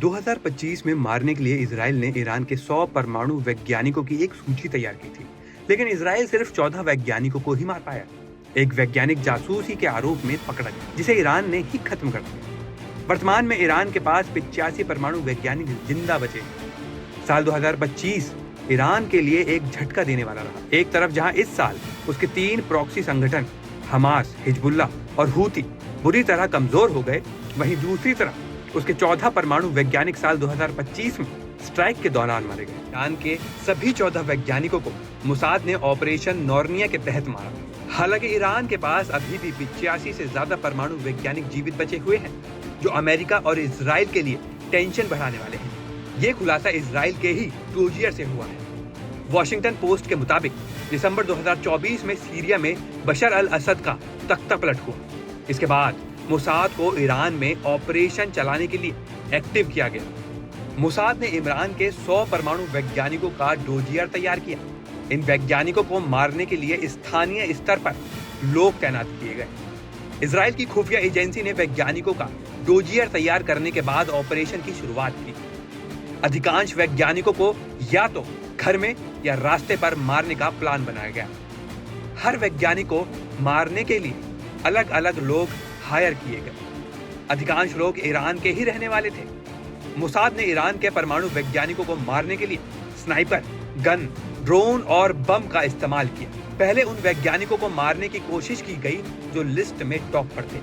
2025 में मारने के लिए इजराइल ने ईरान के 100 परमाणु वैज्ञानिकों की एक सूची तैयार की थी, लेकिन इजराइल सिर्फ 14 वैज्ञानिकों को ही मार पाया। एक वैज्ञानिक जासूसी के आरोप में पकड़ा गया, जिसे ईरान ने ही खत्म कर दिया। वर्तमान में ईरान के पास 85 परमाणु वैज्ञानिक जिंदा बचे हैं। साल 2025 ईरान के लिए एक झटका देने वाला रहा। एक तरफ जहां इस साल उसके 3 प्रॉक्सी संगठन हमास, हिजबुल्लाह और हूती बुरी तरह कमजोर हो गए, वहीं दूसरी तरफ उसके 14 परमाणु वैज्ञानिक साल 2025 में स्ट्राइक के दौरान मारे गए। ईरान के सभी 14 वैज्ञानिकों को मोसाद ने ऑपरेशन नॉर्निया के तहत मारा। हालांकि ईरान के पास अभी भी 85 से ज्यादा परमाणु वैज्ञानिक जीवित बचे हुए हैं, जो अमेरिका और इजराइल के लिए टेंशन बढ़ाने वाले हैं। ये खुलासा इजराइल के ही टोजियर से हुआ है। वॉशिंगटन पोस्ट के मुताबिक दिसंबर 2024 में सीरिया में बशर अल असद का तख्ता पलट हुआ। इसके बाद मोसाद को ईरान में ऑपरेशन चलाने के लिए एक्टिव किया गया। मोसाद ने इमरान के 100 परमाणु वैज्ञानिकों का डोजियर तैयार किया। इन वैज्ञानिकों को मारने के लिए स्थानीय स्तर पर लोग तैनात किए गए। इजराइल की खुफिया एजेंसी ने वैज्ञानिकों का डोजियर तैयार करने के बाद ऑपरेशन की शुरुआत की। अधिकांश वैज्ञानिकों को या तो घर में या रास्ते पर मारने का प्लान बनाया गया। हर वैज्ञानिक को मारने के लिए अलग अलग लोग हायर किए गए। अधिकांश लोग ईरान के ही रहने वाले थे। मोसाद ने ईरान के परमाणु वैज्ञानिकों को मारने के लिए स्नाइपर, गन, ड्रोन और बम का इस्तेमाल किया। पहले उन वैज्ञानिकों को मारने की कोशिश की गई जो लिस्ट में टॉप पर थे।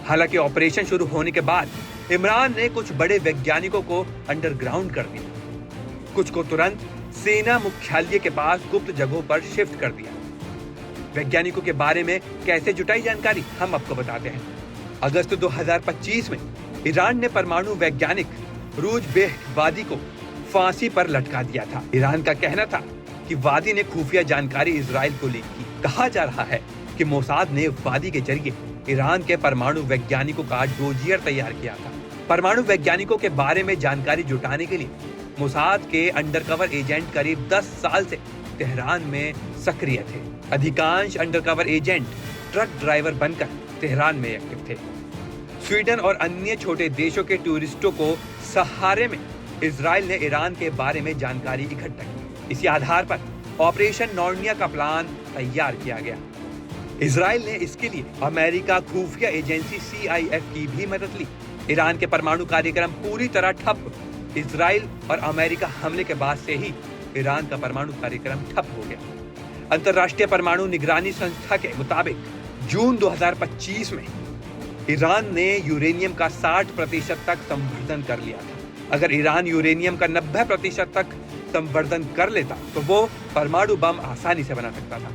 हालांकि ऑपरेशन शुरू होने के बाद इमरान ने कुछ बड़े वैज्ञानिकों को अंडरग्राउंड कर दिया। कुछ को तुरंत सेना मुख्यालय के पास गुप्त जगहों पर शिफ्ट कर दिया। वैज्ञानिकों के बारे में कैसे जुटाई जानकारी हम आपको बताते हैं। अगस्त 2025 में ईरान ने परमाणु वैज्ञानिक रूजबेह वादी को फांसी पर लटका दिया था। ईरान का कहना था कि वादी ने खुफिया जानकारी इजराइल को लीक की। कहा जा रहा है कि मोसाद ने वादी के जरिए ईरान के परमाणु वैज्ञानिकों का डोजियर तैयार किया था। परमाणु वैज्ञानिकों के बारे में जानकारी जुटाने के लिए मोसाद के अंडरकवर एजेंट करीब 10 साल से तेहरान में सक्रिय थे। अधिकांश अंडरकवर एजेंट ट्रक ड्राइवर बनकर तेहरान में एक्टिव थे। स्वीडन और अन्य छोटे देशों के टूरिस्टों को सहारे में इजराइल ने ईरान के बारे में जानकारी इकट्ठा की। इसी आधार पर ऑपरेशन नॉर्निया का प्लान तैयार किया गया। इजराइल ने इसके लिए अमेरिका खुफिया एजेंसी CIF की भी मदद ली। ईरान के परमाणु कार्यक्रम पूरी तरह ठप। इजराइल और अमेरिका हमले के बाद से ही ईरान का परमाणु कार्यक्रम ठप हो गया। अंतर्राष्ट्रीय परमाणु निगरानी संस्था के मुताबिक जून 2025 में ईरान ने यूरेनियम का 60% तक संवर्धन कर लिया था। अगर ईरान यूरेनियम का 90% तक संवर्धन कर लेता तो वो परमाणु बम आसानी से बना सकता था।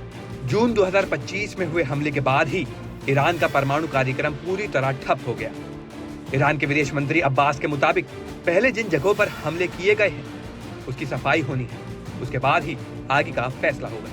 जून 2025 में हुए हमले के बाद ही ईरान का परमाणु कार्यक्रम पूरी तरह ठप हो गया। ईरान के विदेश मंत्री अब्बास के मुताबिक पहले जिन जगहों पर हमले किए गए हैं उसकी सफाई होनी है, उसके बाद ही आगे का फैसला होगा।